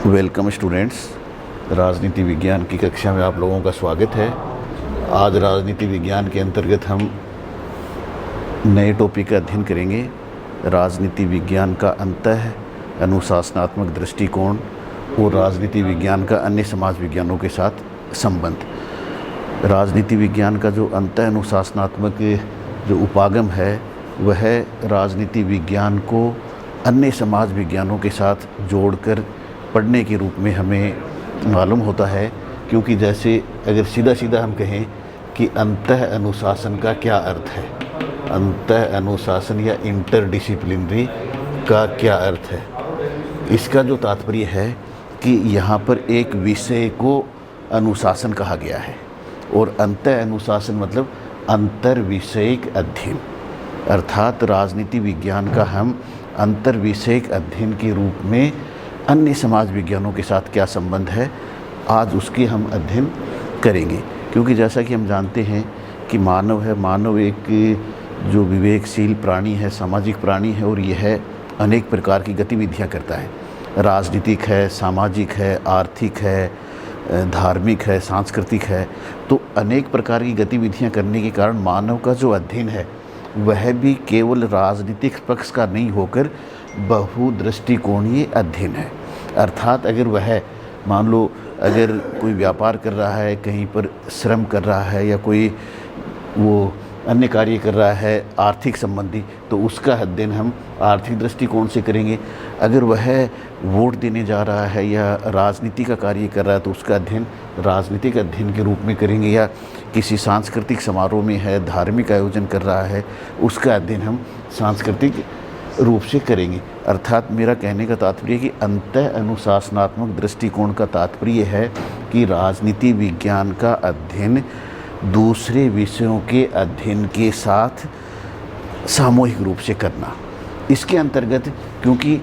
Welcome students. राजनीति विज्ञान की कक्षा में आप लोगों का स्वागत है। आज राजनीति विज्ञान के अंतर्गत हम नए टॉपिक का अध्ययन करेंगे। राजनीति विज्ञान का अंतः अनुशासनात्मक दृष्टिकोण और राजनीति विज्ञान का अन्य समाज विज्ञानों के साथ संबंध। राजनीति विज्ञान का जो अंतः अनुशासनात्मक जो उपागम है वह राजनीति विज्ञान को अन्य समाज विज्ञानों के साथ जोड़कर पढ़ने के रूप में हमें मालूम होता है। क्योंकि जैसे अगर सीधा सीधा हम कहें कि अंतः अनुशासन का क्या अर्थ है, अंतः अनुशासन या इंटरडिसिप्लिनरी का क्या अर्थ है, इसका जो तात्पर्य है कि यहाँ पर एक विषय को अनुशासन कहा गया है और अंतः अनुशासन मतलब अंतर विषयक अध्ययन, अर्थात राजनीति विज्ञान का हम अंतर विषयक अध्ययन के रूप में अन्य समाज विज्ञानों के साथ क्या संबंध है, आज उसकी हम अध्ययन करेंगे। क्योंकि जैसा कि हम जानते हैं कि मानव है, मानव एक जो विवेकशील प्राणी है, सामाजिक प्राणी है और यह अनेक प्रकार की गतिविधियां करता है। राजनीतिक है, सामाजिक है, आर्थिक है, धार्मिक है, सांस्कृतिक है। तो अनेक प्रकार की गतिविधियां करने के कारण मानव का जो अध्ययन है वह भी केवल राजनीतिक पक्ष का नहीं होकर बहुदृष्टिकोणीय अध्ययन है। अर्थात अगर वह मान लो अगर कोई व्यापार कर रहा है, कहीं पर श्रम कर रहा है या कोई वो अन्य कार्य कर रहा है आर्थिक संबंधी, तो उसका अध्ययन हम आर्थिक दृष्टिकोण से करेंगे। अगर वह वोट देने जा रहा है या राजनीति का कार्य कर रहा है तो उसका अध्ययन राजनीतिक अध्ययन के रूप में करेंगे। या किसी सांस्कृतिक समारोह में है, धार्मिक आयोजन कर रहा है, उसका अध्ययन हम सांस्कृतिक रूप से करेंगे। अर्थात मेरा कहने का तात्पर्य कि अंतः अनुशासनात्मक दृष्टिकोण का तात्पर्य है कि राजनीति विज्ञान का अध्ययन दूसरे विषयों के अध्ययन के साथ सामूहिक रूप से करना। इसके अंतर्गत क्योंकि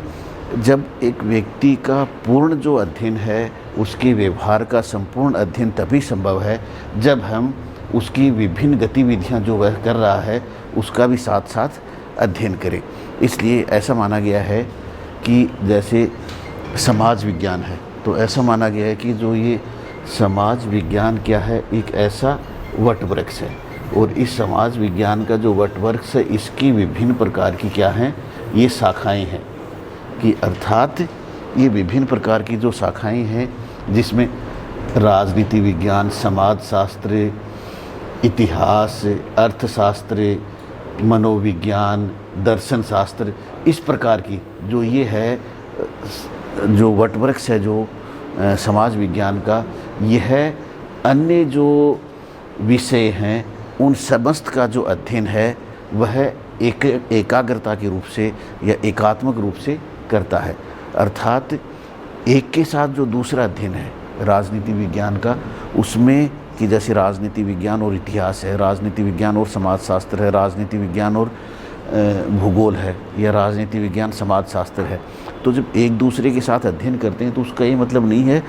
जब एक व्यक्ति का पूर्ण जो अध्ययन है उसके व्यवहार का संपूर्ण अध्ययन तभी संभव है जब हम उसकी विभिन्न गतिविधियां जो वह कर रहा है उसका भी साथ साथ अध्ययन करें। इसलिए ऐसा माना गया है कि जैसे समाज विज्ञान है तो ऐसा माना गया है कि जो ये समाज विज्ञान क्या है, एक ऐसा वटवृक्ष है और इस समाज विज्ञान का जो वटवृक्ष है इसकी विभिन्न प्रकार की क्या हैं, ये शाखाएं हैं। कि अर्थात ये विभिन्न प्रकार की जो शाखाएं हैं जिसमें राजनीति विज्ञान, समाज शास्त्र, इतिहास, अर्थशास्त्र, मनोविज्ञान, दर्शन शास्त्र, इस प्रकार की जो ये है जो वटवृक्ष है जो समाज विज्ञान का, यह अन्य जो विषय हैं उन समस्त का जो अध्ययन है वह एकाग्रता के रूप से या एकात्मक रूप से करता है। अर्थात एक के साथ जो दूसरा अध्ययन है राजनीति विज्ञान का, उसमें कि जैसे राजनीति विज्ञान और इतिहास है, राजनीति विज्ञान और समाजशास्त्र है, राजनीति विज्ञान और भूगोल है या राजनीति विज्ञान समाज शास्त्र है, तो जब एक दूसरे के साथ अध्ययन करते हैं तो उसका ये मतलब नहीं है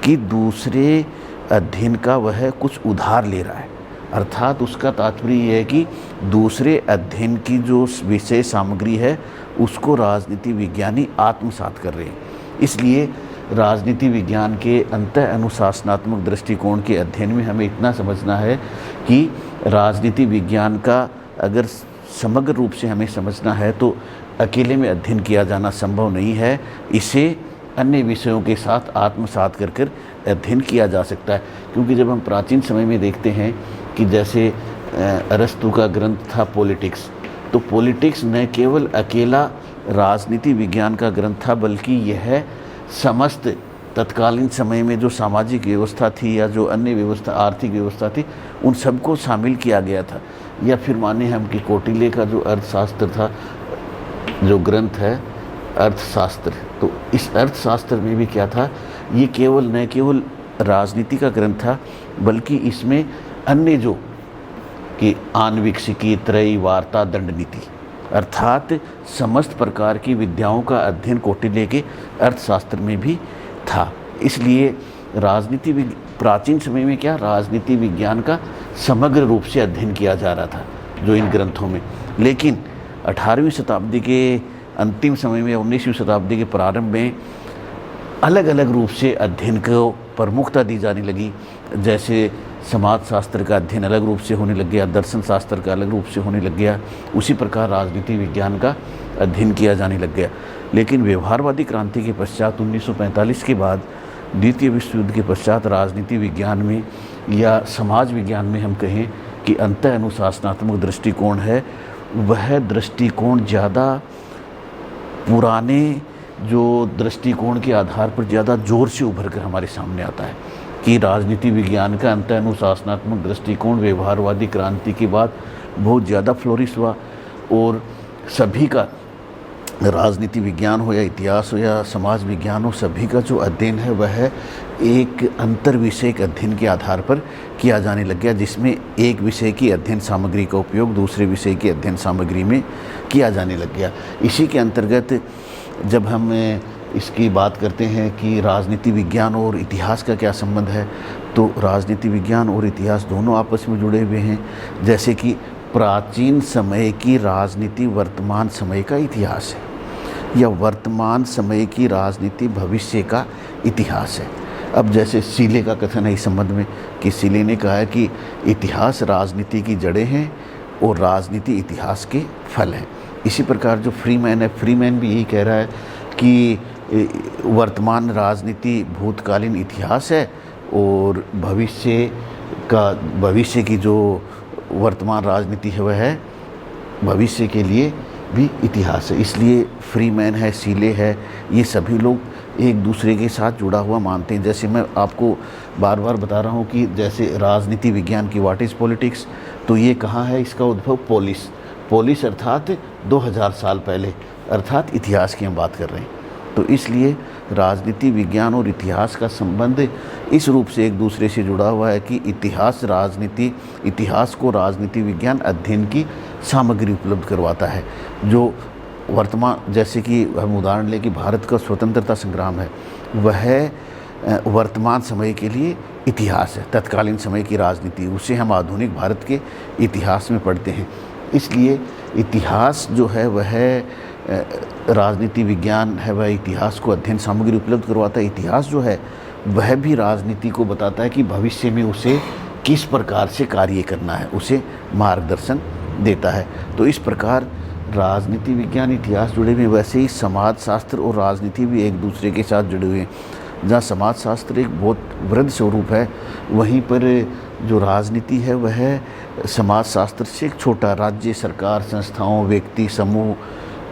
कि दूसरे अध्ययन का वह कुछ उधार ले रहा है। अर्थात उसका तात्पर्य यह है कि दूसरे अध्ययन की जो विषय सामग्री है उसको राजनीति विज्ञानी आत्मसात कर रहे हैं। इसलिए राजनीति विज्ञान के अंतः अनुशासनात्मक दृष्टिकोण के अध्ययन में हमें इतना समझना है कि राजनीति विज्ञान का अगर समग्र रूप से हमें समझना है तो अकेले में अध्ययन किया जाना संभव नहीं है। इसे अन्य विषयों के साथ आत्मसात कर अध्ययन किया जा सकता है। क्योंकि जब हम प्राचीन समय में देखते हैं कि जैसे अरस्तु का ग्रंथ था पॉलिटिक्स, तो पॉलिटिक्स न केवल अकेला राजनीति विज्ञान का ग्रंथ था बल्कि यह समस्त तत्कालीन समय में जो सामाजिक व्यवस्था थी या जो अन्य व्यवस्था, आर्थिक व्यवस्था थी, उन सबको शामिल किया गया था। या फिर माने हम कि कौटिल्य का जो अर्थशास्त्र था, जो ग्रंथ है अर्थशास्त्र, तो इस अर्थशास्त्र में भी क्या था, ये केवल न केवल राजनीति का ग्रंथ था बल्कि इसमें अन्य जो कि आन्वीक्षिकी, त्रयी, वार्ता, दंड नीति, अर्थात समस्त प्रकार की विद्याओं का अध्ययन कौटिल्य के अर्थशास्त्र में भी था। इसलिए राजनीति प्राचीन समय में क्या राजनीति विज्ञान का समग्र रूप से अध्ययन किया जा रहा था जो इन ग्रंथों में। लेकिन 18वीं शताब्दी के अंतिम समय में 19वीं शताब्दी के प्रारंभ में अलग अलग रूप से अध्ययन को प्रमुखता दी जाने लगी। जैसे समाज शास्त्र का अध्ययन अलग रूप से होने लग गया, दर्शन शास्त्र का अलग रूप से होने लग गया, उसी प्रकार राजनीति विज्ञान का अध्ययन किया जाने लग गया। लेकिन व्यवहारवादी क्रांति के पश्चात 1945 के बाद द्वितीय विश्व युद्ध के पश्चात राजनीति विज्ञान में या समाज विज्ञान में हम कहें कि अंतः अनुशासनात्मक दृष्टिकोण है, वह दृष्टिकोण ज़्यादा पुराने जो दृष्टिकोण के आधार पर ज़्यादा जोर से उभर कर हमारे सामने आता है कि राजनीति विज्ञान का अंतः अनुशासनात्मक दृष्टिकोण व्यवहारवादी क्रांति के बाद बहुत ज़्यादा फ्लोरिश हुआ और सभी का, राजनीति विज्ञान हो या इतिहास हो या समाज विज्ञान हो, सभी का जो अध्ययन है वह एक अंतर विषयक अध्ययन के आधार पर किया जाने लग गया, जिसमें एक विषय की अध्ययन सामग्री का उपयोग दूसरे विषय की अध्ययन सामग्री में किया जाने लग गया। इसी के अंतर्गत जब हम इसकी बात करते हैं कि राजनीति विज्ञान और इतिहास का क्या संबंध है, तो राजनीति विज्ञान और इतिहास दोनों आपस में जुड़े हुए हैं। जैसे कि प्राचीन समय की राजनीति वर्तमान समय का इतिहास है या वर्तमान समय की राजनीति भविष्य का इतिहास है। अब जैसे सीले का कथन है इस संबंध में कि सीले ने कहा है कि इतिहास राजनीति की जड़ें हैं और राजनीति इतिहास के फल हैं। इसी प्रकार जो फ्रीमैन है, फ्रीमैन भी यही कह रहा है कि वर्तमान राजनीति भूतकालीन इतिहास है और भविष्य की जो वर्तमान राजनीति है वह है भविष्य के लिए भी इतिहास है। इसलिए फ्रीमैन है, सीले है, ये सभी लोग एक दूसरे के साथ जुड़ा हुआ मानते हैं। जैसे मैं आपको बार बार बता रहा हूँ कि जैसे राजनीति विज्ञान की व्हाट इज़ पॉलिटिक्स, तो ये कहाँ है इसका उद्भव? पोलिस अर्थात 2000 साल पहले, अर्थात इतिहास की हम बात कर रहे हैं। तो इसलिए राजनीति विज्ञान और इतिहास का संबंध इस रूप से एक दूसरे से जुड़ा हुआ है कि इतिहास को राजनीति विज्ञान अध्ययन की सामग्री उपलब्ध करवाता है। जो वर्तमान, जैसे कि हम उदाहरण लें कि भारत का स्वतंत्रता संग्राम है, वह वर्तमान समय के लिए इतिहास है। तत्कालीन समय की राजनीति, उसे हम आधुनिक भारत के इतिहास में पढ़ते हैं। इसलिए इतिहास जो है वह राजनीति विज्ञान है, वह इतिहास को अध्ययन सामग्री उपलब्ध करवाता है। इतिहास जो है वह भी राजनीति को बताता है कि भविष्य में उसे किस प्रकार से कार्य करना है, उसे मार्गदर्शन देता है। तो इस प्रकार राजनीति विज्ञान इतिहास जुड़े हुए हैं। वैसे ही समाज शास्त्र और राजनीति भी एक दूसरे के साथ जुड़े हुए हैं। जहाँ समाज शास्त्र एक बहुत वृहद स्वरूप है, वहीं पर जो राजनीति है वह समाज शास्त्र से एक छोटा, राज्य, सरकार, संस्थाओं, व्यक्ति समूह,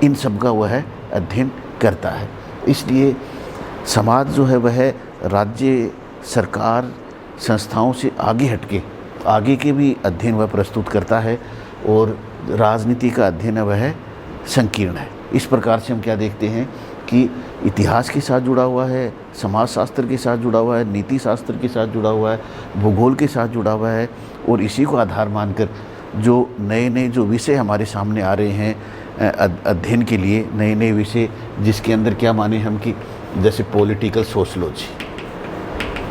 इन सब का वह अध्ययन करता है। इसलिए समाज जो है वह राज्य, सरकार, संस्थाओं से आगे हटके आगे के भी अध्ययन वह प्रस्तुत करता है और राजनीति का अध्ययन वह संकीर्ण है। इस प्रकार से हम क्या देखते हैं कि इतिहास के साथ जुड़ा हुआ है, समाज शास्त्र के साथ जुड़ा हुआ है, नीति शास्त्र के साथ जुड़ा हुआ है, भूगोल के साथ जुड़ा हुआ है और इसी को आधार मानकर जो नए नए जो विषय हमारे सामने आ रहे हैं अध्ययन के लिए, नए नए विषय जिसके अंदर क्या माने हम कि जैसे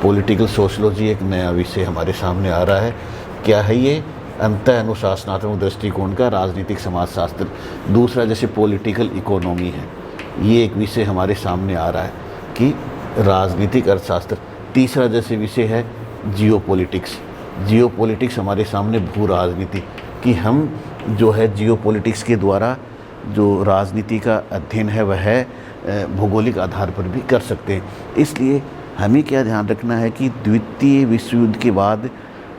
पॉलिटिकल सोशलॉजी एक नया विषय हमारे सामने आ रहा है। क्या है ये? अंतः अनुशासनात्मक दृष्टिकोण का राजनीतिक समाजशास्त्र। दूसरा जैसे पॉलिटिकल इकोनॉमी है, ये एक विषय हमारे सामने आ रहा है कि राजनीतिक अर्थशास्त्र। तीसरा जैसे विषय है जियोपॉलिटिक्स हमारे सामने भू राजनीति, कि हम जो है जियोपॉलिटिक्स के द्वारा जो राजनीति का अध्ययन है वह भौगोलिक आधार पर भी कर सकते हैं। इसलिए हमें क्या ध्यान रखना है कि द्वितीय विश्व युद्ध के बाद,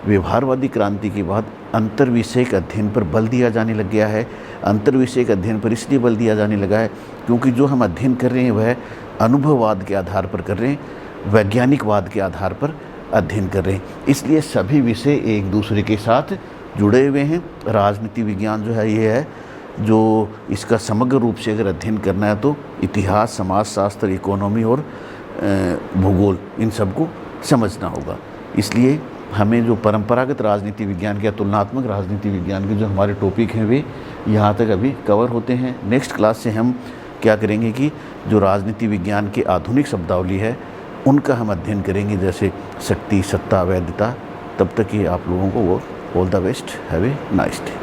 व्यवहारवादी क्रांति के बाद अंतर्विषयक अध्ययन पर बल दिया जाने लग गया है। अंतर्विषयक अध्ययन पर इसलिए बल दिया जाने लगा है क्योंकि जो हम अध्ययन कर रहे हैं वह अनुभववाद के आधार पर कर रहे हैं, वैज्ञानिकवाद के आधार पर अध्ययन कर रहे हैं। इसलिए सभी विषय एक दूसरे के साथ जुड़े हुए हैं। राजनीति विज्ञान जो है ये है जो इसका समग्र रूप से अगर अध्ययन करना है तो इतिहास, समाजशास्त्र, इकोनॉमी और भूगोल, इन सबको समझना होगा। इसलिए हमें जो परंपरागत राजनीति विज्ञान या तुलनात्मक राजनीति विज्ञान के जो हमारे टॉपिक हैं वे यहाँ तक अभी कवर होते हैं। नेक्स्ट क्लास से हम क्या करेंगे कि जो राजनीति विज्ञान के आधुनिक शब्दावली है उनका हम अध्ययन करेंगे, जैसे शक्ति, सत्ता, वैधता। तब तक ये आप लोगों को वो all the best, have a nice day.